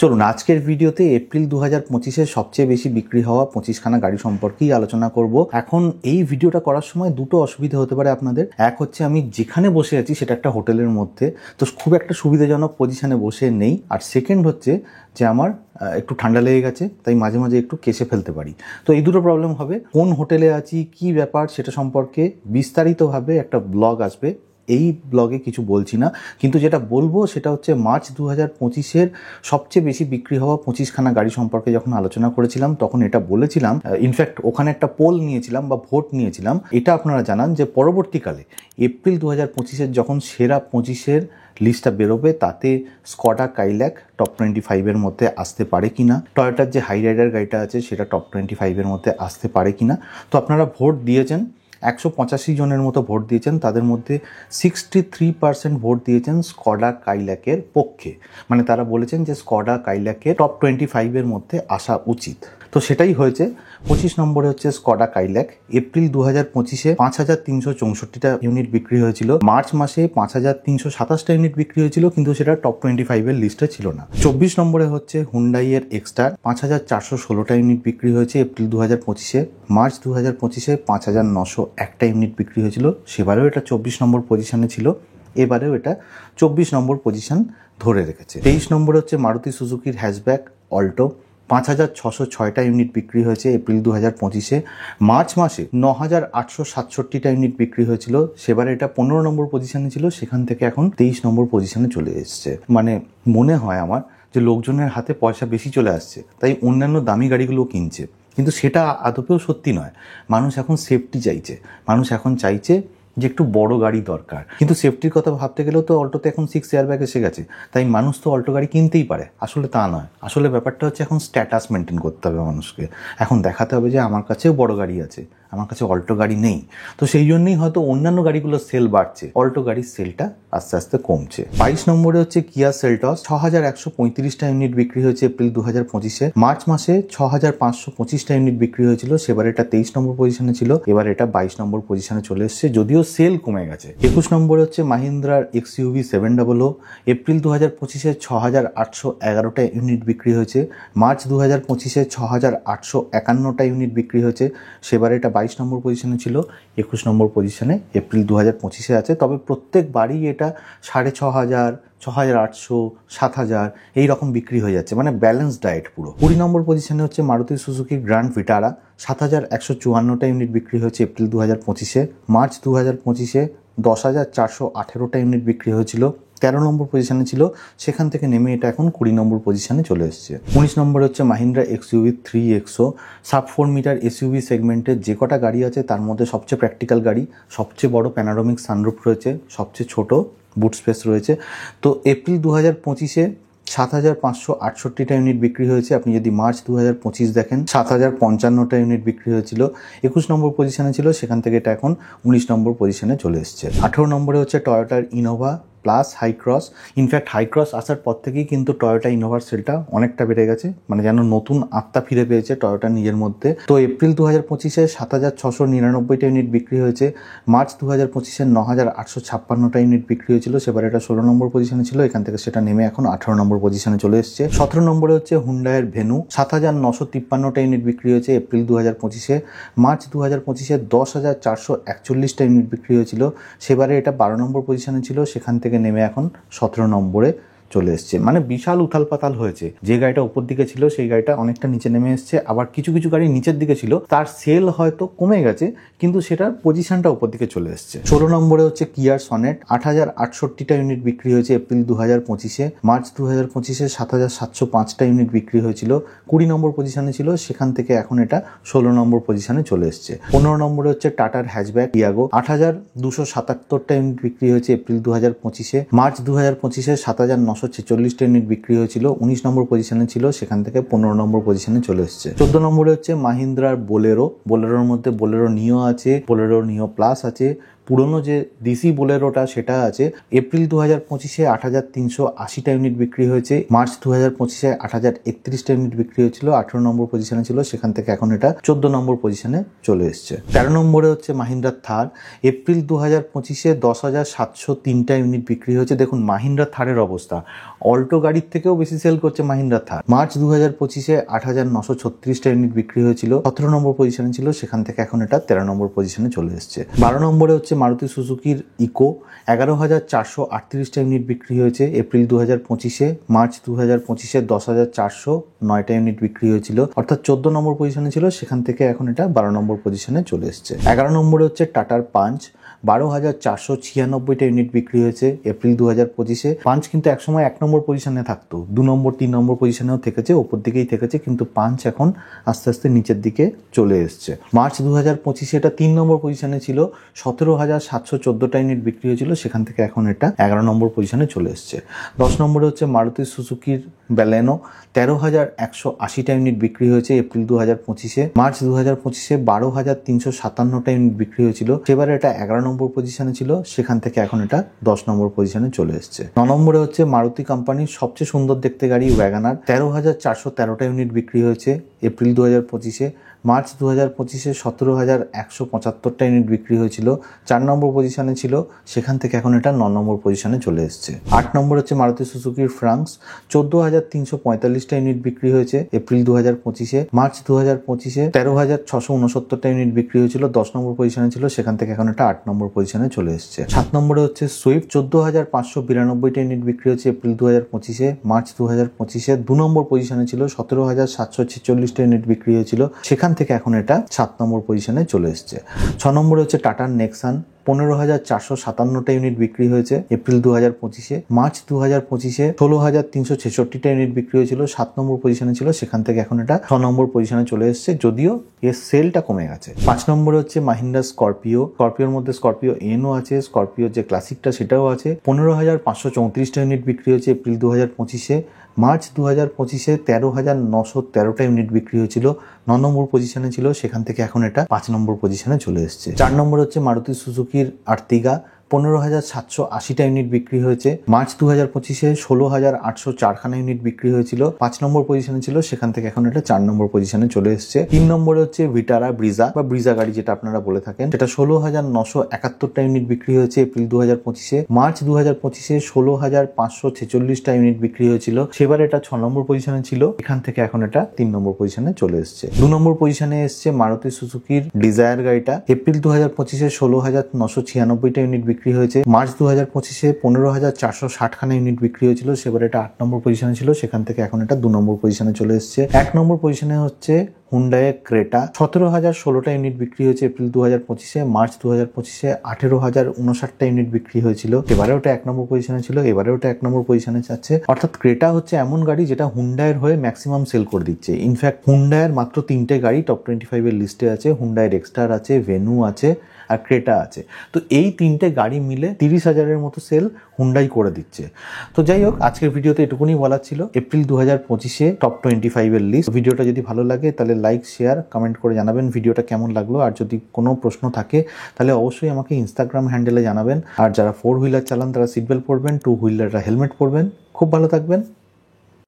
চলুন আজকের ভিডিওতে এপ্রিল 2025-এর সবচেয়ে বেশি বিক্রি হওয়া 25খানা গাড়ি সম্পর্কেই আলোচনা করব। এখন এই ভিডিওটা করার সময় দুটো অসুবিধা হতে পারে আপনাদের। এক হচ্ছে আমি যেখানে বসে আছি সেটা একটা হোটেলের মধ্যে, তো খুব একটা সুবিধাজনক পজিশনে বসে নেই। আর সেকেন্ড হচ্ছে যে আমার একটু ঠান্ডা লেগে গেছে, তাই মাঝে মাঝে একটু কেসে ফেলতে পারি। তো এই দুটো প্রবলেম হবে। কোন হোটেলে আছি, কি ব্যাপার, সেটা সম্পর্কে বিস্তারিতভাবে একটা ব্লগ আসবে। এই ব্লগে কিছু বলছি না, কিন্তু যেটা বলবো সেটা হচ্ছে মার্চ 2025-এর সবচেয়ে বেশি বিক্রি হওয়া 25খানা গাড়ি সম্পর্কে যখন আলোচনা করেছিলাম তখন এটা বলেছিলাম, ইনফ্যাক্ট ওখানে একটা পোল নিয়েছিলাম বা ভোট নিয়েছিলাম। এটা আপনারা জানান যে পরবর্তীকালে এপ্রিল 2025-এর যখন সেরা 25-এর লিস্টটা বেরোবে তাতে স্কডা কাইল্যাক টপ 25-এর মধ্যে আসতে পারে কিনা, টয়োটার যে হাই রাইডার গাড়িটা আছে সেটা টপ 25-এর মধ্যে আসতে পারে কিনা। তো আপনারা ভোট দিয়েছেন, 185 জনের মতো ভোট দিয়েছেন, তাদের মধ্যে 63% ভোট দিয়েছেন স্কডা কাইল্যাকের পক্ষে। মানে তারা বলেছেন যে স্কডা কাইল্যাকের টপ 25-এর মধ্যে আসা উচিত। তো সেটাই হয়েছে। 25 নম্বরে হচ্ছে স্কডা কাইল্যাক। এপ্রিল 2025-এ 5364টা ইউনিট বিক্রি হয়েছিল। মার্চ মাসে 5327টা ইউনিট বিক্রি হয়েছিল, কিন্তু সেটা টপ 25-এর লিস্টে ছিল না। 24 নম্বরে হচ্ছে হুন্ডাইয়ের এক্সটার, 5416টা ইউনিট বিক্রি হয়েছে এপ্রিল 2025-এ। মার্চ 2025-এ 5901টা ইউনিট বিক্রি হয়েছিল, সেবারেও এটা 24 নম্বর পজিশনে ছিল, এবারেও এটা 24 নম্বর পজিশন ধরে রেখেছে। 23 নম্বরে হচ্ছে মারুতি সুজুকির হ্যাশব্যাক অল্টো, 5606টা ইউনিট বিক্রি হয়েছে এপ্রিল 2025-এ। মার্চ মাসে 9867টা ইউনিট বিক্রি হয়েছিল, সেবারে এটা 15 নম্বর পজিশনে ছিল, সেখান থেকে এখন 23 নম্বর পজিশনে চলে এসছে। মানে মনে হয় আমার যে লোকজনের হাতে পয়সা বেশি চলে আসছে, তাই অন্যান্য দামি গাড়িগুলো কিনছে, কিন্তু সেটা আদপেও সত্যি নয়। মানুষ এখন সেফটি চাইছে, মানুষ এখন চাইছে যে একটু বড় গাড়ি দরকার। কিন্তু সেফটির কথা ভাবতে গেলেও তো অল্টোতে এখন 6 এয়ারব্যাগ এসে গেছে, তাই মানুষ তো অল্টো গাড়ি কিনতেই পারে। আসলে তা নয়, আসলে ব্যাপারটা হচ্ছে এখন স্ট্যাটাস মেনটেন করতে হবে মানুষকে। এখন দেখাতে হবে যে আমার কাছেও বড় গাড়ি আছে, আমার কাছে অল্টো গাড়ি নেই। তো সেই জন্যই হয়তো অন্যান্য গাড়িগুলোর সেল বাড়ছে, অল্টো গাড়ির সেলটা আস্তে আস্তে কমছে। 22 নম্বরে হচ্ছে কিয়া সেলটস, 6135টা ইউনিট বিক্রি হয়েছে এপ্রিল 2025-এ। মার্চ মাসে 6525টা ইউনিট বিক্রি হয়েছিল, সেবার এটা 23 নম্বর পজিশনে ছিল, এবার এটা 22 নম্বর পজিশনে চলে এসছে, যদিও সেল কমে গেছে। 21 নম্বরে হচ্ছে মাহিন্দ্রার এক্সইউভি 700, এপ্রিল 2025-এ 6811টা ইউনিট বিক্রি হয়েছে। মার্চ 2025-এ 6851টা ইউনিট বিক্রি হয়েছে, সেবার এটা 22 নম্বর পজিশনে ছিল, 21 নম্বর পজিশনে এপ্রিল 2025-এ আছে। তবে প্রত্যেকবারই এটা 6500, 6800, 7000 এইরকম বিক্রি হয়ে যাচ্ছে, মানে ব্যালেন্স ডায়েট পুরো। 20 নম্বর পজিশনে হচ্ছে মারুতি সুজুকি গ্র্যান্ড ভিটারা, 7154টা ইউনিট বিক্রি হয়েছে এপ্রিল 2025-এ। মার্চ 2025-এ 10418টা ইউনিট বিক্রি হয়েছিল, 13 নম্বর পজিশনে ছিল, সেখান থেকে নেমে এটা এখন 20 নম্বর পজিশনে চলে এসেছে। 19 নম্বরে হচ্ছে মাহিন্দ্রা এক্সইউভি 3XO, সাব 4 মিটার এসইউভি সেগমেন্টের যে কটা গাড়ি আছে তার মধ্যে সবচেয়ে প্র্যাকটিক্যাল গাড়ি, সবচেয়ে বড় প্যানোরামিক সানরুফ রয়েছে, সবচেয়ে ছোট বুট স্পেস রয়েছে। তো এপ্রিল 2025-এ 7568টা ইউনিট বিক্রি হয়েছে। আপনি যদি মার্চ 2025 দেখেন 7055টা ইউনিট বিক্রি হয়েছিল, 21 নম্বর পজিশনে ছিল, সেখান থেকে এটা এখন 19 নম্বর পজিশনে চলে এসেছে। 18 নম্বরে হচ্ছে টয়োটার Innova plus Hycross. In fact Hycross আসার পর থেকেই কিন্তু টয়োটা ইনোভার সেলটা অনেকটা বেড়ে গেছে, মানে যেন নতুন আত্মা ফিরে পেয়েছে টয়োটা নিজের মধ্যে। তো এপ্রিল 2025-এ 7699টা ইউনিট বিক্রি হয়েছে। মার্চ 2025-এ 9856টা ইউনিট বিক্রি হয়েছিল, সেবার এটা 16 নম্বর পজিশনে ছিল, এখান থেকে সেটা নেমে এখন 18 নম্বর পজিশনে চলে এসেছে। 17 নম্বরে হচ্ছে হুন্ডাইয়ের ভেনু, 7953টা ইউনিট বিক্রি হয়েছে এপ্রিল 2025-এ। মার্চ 2025-এ 10441টা ইউনিট বিক্রি হয়েছিল, সেবারে এটা 12 নম্বর পজিশনে ছিল, সেখান থেকে নেমে এখন 17 নম্বরে চলে এসছে। মানে বিশাল উথাল পাতাল হয়েছে। যে গাড়িটা উপর দিকে ছিল সেই গাড়িটা অনেকটা নিচে নেমে এসছে, আবার কিছু কিছু গাড়ি নিচের দিকে ছিল, তার সেল হয়তো কমে গেছে, কিন্তু সেটার পজিশনটা উপর দিকে চলে এসছে। 16 নম্বরে হচ্ছে কিয়ার সনেট, 8068টা ইউনিট বিক্রি হয়েছে এপ্রিল 2025-এ। মার্চ 2025-এ 7705টা ইউনিট বিক্রি হয়েছিল, 20 নম্বর পজিশনে ছিল, সেখান থেকে এখন এটা 16 নম্বর পজিশনে চলে এসছে। 15 নম্বরে হচ্ছে টাটার হ্যাশব্যাক টিয়াগো, 8277টা ইউনিট বিক্রি হয়েছে এপ্রিল 2025-এ। মার্চ 2025-এ 7946টা ইউনিট বিক্রি হয়েছিল, 19 নম্বর পজিশনে ছিল, সেখান থেকে 15 নম্বর পজিশনে চলে এসছে। 14 নম্বরে হচ্ছে মাহিন্দ্রার বোলেরো, বোলেরোর মধ্যে বোলেরো নিও আছে, বোলেরো নিও প্লাস আছে, পুরনো যে ডিসি বোলেরোটা সেটা আছে। এপ্রিল 2025-এ 8,380টা ইউনিট বিক্রি হয়েছে। মার্চ 2025-এ 8,031টা ইউনিট বিক্রি হয়েছিল, 18 নম্বর পজিশনে ছিল, সেখান থেকে এখন এটা 14 নম্বর পজিশনে চলে এসছে। 13 নম্বরে হচ্ছে মাহিন্দ্রা থার। এপ্রিল 2025-এ 10,703টা ইউনিট বিক্রি হয়েছে। দেখুন মাহিন্দ্রা থারের অবস্থা, অল্টো গাড়ির থেকেও বেশি সেল করছে মাহিন্দ্রা থার। মার্চ 2025-এ 8,936টা ইউনিট বিক্রি হয়েছিল, 17 নম্বর পজিশনে ছিল, সেখান থেকে এখন এটা 13 নম্বর পজিশনে চলে এসছে। 12 নম্বরে হচ্ছে মারুতি সুজুকির ইকো। 11,438টা ইউনিট বিক্রি হয়েছে এপ্রিল 2025-এ। মার্চ 2025-এ 10,409টা ইউনিট বিক্রি হয়েছিল, অর্থাৎ 14 নম্বর পজিশনে ছিল, সেখান থেকে এখন এটা 12 নম্বর পজিশনে চলে এসছে। 11 নম্বরে হচ্ছে টাটার পাঞ্চ। 12,496টা ইউনিট বিক্রি হয়েছে এপ্রিল 2025-এ। পাঞ্চ কিন্তু একসময় 1 নম্বর পজিশনে থাকতো, 2 নম্বর 3 নম্বর পজিশনেও থেকেছে, ওপর দিকেই থেকেছে, কিন্তু পাঞ্চ এখন আস্তে আস্তে নিচের দিকে চলে এসছে। মার্চ 2025-এ এটা 3 নম্বর পজিশনে ছিল, 17,714টা ইউনিট বিক্রি হয়েছিল, সেখান থেকে এখন এটা 11 নম্বর পজিশনে চলে এসছে। 10 নম্বরে হচ্ছে মারুতি সুজুকির ব্যালেনো। 13,180টা ইউনিট বিক্রি হয়েছে এপ্রিল 2025-এ। মার্চ 2025-এ 12,357টা ইউনিট বিক্রি হয়েছিল, সেবারে এটা 11 নম্বর পজিশনে ছিল, সেখান থেকে এখন এটা 10 নম্বর পজিশনে চলে এসছে। 9 নম্বরে হচ্ছে মারুতি কোম্পানির সবচেয়ে সুন্দর দেখতে গাড়ি ওয়াগনার। 13,413টা ইউনিট বিক্রি হয়েছে এপ্রিল 2025-এ। মার্চ 2025-এ 17,175টা ইউনিট বিক্রি হয়েছিল, 4 নম্বর পজিশনে ছিল, সেখান থেকে এখন এটা 9 নম্বর পজিশনে চলে এসছে। 8 নম্বর হচ্ছে মারুতি সুজুকির ফ্রাঙ্কস। 14,345টা ইউনিট বিক্রি হয়েছে এপ্রিল 2025-এ। মার্চ 2025-এ 13,669টা ইউনিট বিক্রি হয়েছিল, 10 নম্বর পজিশনে ছিল, সেখান থেকে এখন এটা 8 নম্বর পজিশনে চলে এসছে। 7 নম্বরে হচ্ছে সুইফট। 14,592টা ইউনিট বিক্রি হয়েছে এপ্রিল 2025-এ। মার্চ 2025-এ 2 নম্বর পজিশনে ছিল, 17,746টা ইউনিট বিক্রি হয়েছিল, সেখান থেকে এখন এটা 7 নম্বর পজিশনে চলে এসছে। 6 নম্বরে হচ্ছে টাটার নেক্সান। 15,457টা ইউনিট বিক্রি হয়েছে এপ্রিল 2025-এ। মার্চ 2025-এ 16,366টা ইউনিট বিক্রি হয়েছিল, 7 নম্বর পজিশনে ছিল, সেখান থেকে এখন এটা 6 নম্বর পজিশনে চলে এসছে, যদিও এর সেলটা কমে গেছে। 5 নম্বরে হচ্ছে মাহিন্দ্রা স্করপিও। স্করপিওর মধ্যে স্করপিও এনও আছে, স্করপিও যে ক্লাসিকটা সেটাও আছে। 15,534টা ইউনিট বিক্রি হয়েছে এপ্রিল 2025-এ। মার্চ 2025-এ 13,913টা ইউনিট বিক্রি হয়েছিল, 9 নম্বর পজিশনে ছিল, সেখান থেকে এখন এটা 5 নম্বর পজিশনে চলে এসছে। 4 নম্বর হচ্ছে মারুতি সুজুকির আর্টিগা। 15,780টা ইউনিট বিক্রি হয়েছে। মার্চ 2025-এ 16,804খানা ইউনিট বিক্রি হয়েছিল, 5 নম্বর পজিশনে ছিল, সেখান থেকে এখন এটা 4 নম্বর পজিশনে চলে এসছে। 3 নম্বরে হচ্ছে ভিটারা ব্রিজা বা ব্রিজা গাড়ি যেটা আপনারা বলে থাকেন, সেটা 16,971টা ইউনিট বিক্রি হয়েছে এপ্রিল 2025-এ। মার্চ 2025-এ 16,546টা ইউনিট বিক্রি হয়েছিল, সেবার এটা 6 নম্বর পজিশনে ছিল, এখান থেকে এখন এটা 3 নম্বর পজিশনে চলে এসছে। 2 নম্বর পজিশনে এসছে মারুতি সুজুকির ডিজায়ার গাড়িটা। এপ্রিল 2025-এ 16,996টা ইউনিট বিক্রি হয়েছে। মার্চ 2025-এ 15,460খানা ইউনিট বিক্রি হয়েছিল, সেবার এটা 8 নম্বর পজিশনে ছিল, সেখান থেকে এখন এটা 2 নম্বর পজিশনে চলে এসছে। 1 নম্বর পজিশনে হচ্ছে হুন্ডাই ক্রেটা। 17,016টা ইউনিট বিক্রি হয়েছে এপ্রিল 2025-এ। মার্চ 2025-এ 18,059টা ইউনিট বিক্রি হয়েছিল, এবারে ওটা 1 নম্বর পজিশনে ছিল, এবারে ওটা 1 নম্বর পজিশনে যাচ্ছে। অর্থাৎ ক্রেটা হচ্ছে এমন গাড়ি যেটা হুন্ডাইয়ের হয়ে ম্যাক্সিমাম সেল করে দিচ্ছে। ইনফ্যাক্ট হুন্ডাইয়ের মাত্র 3টে গাড়ি টপ 25-এর লিস্টে আছে, হুন্ডাইয়ের এক্সটার আছে, ভেনু আছে আর ক্রেটা আছে। তো এই 3টে গাড়ি মিলে 30,000-এর মতো সেল হুন্ডাই করে দিচ্ছে। তো যাই হোক, আজকের ভিডিওতে এটুকুনি বলার ছিল। এপ্রিল 2025-এ টপ 25-এর লিস্ট। ভিডিওটা যদি ভালো লাগে তাহলে লাইক, শেয়ার, কমেন্ট করে জানাবেন ভিডিওটা কেমন লাগলো। আর যদি কোনো প্রশ্ন থাকে তাহলে অবশ্যই আমাকে ইনস্টাগ্রাম হ্যান্ডেলে জানাবেন। আর যারা 4 হুইলার চালান তারা সিট বেল্ট পরবেন, 2 হুইলাররা হেলমেট পরবেন। খুব ভালো থাকবেন।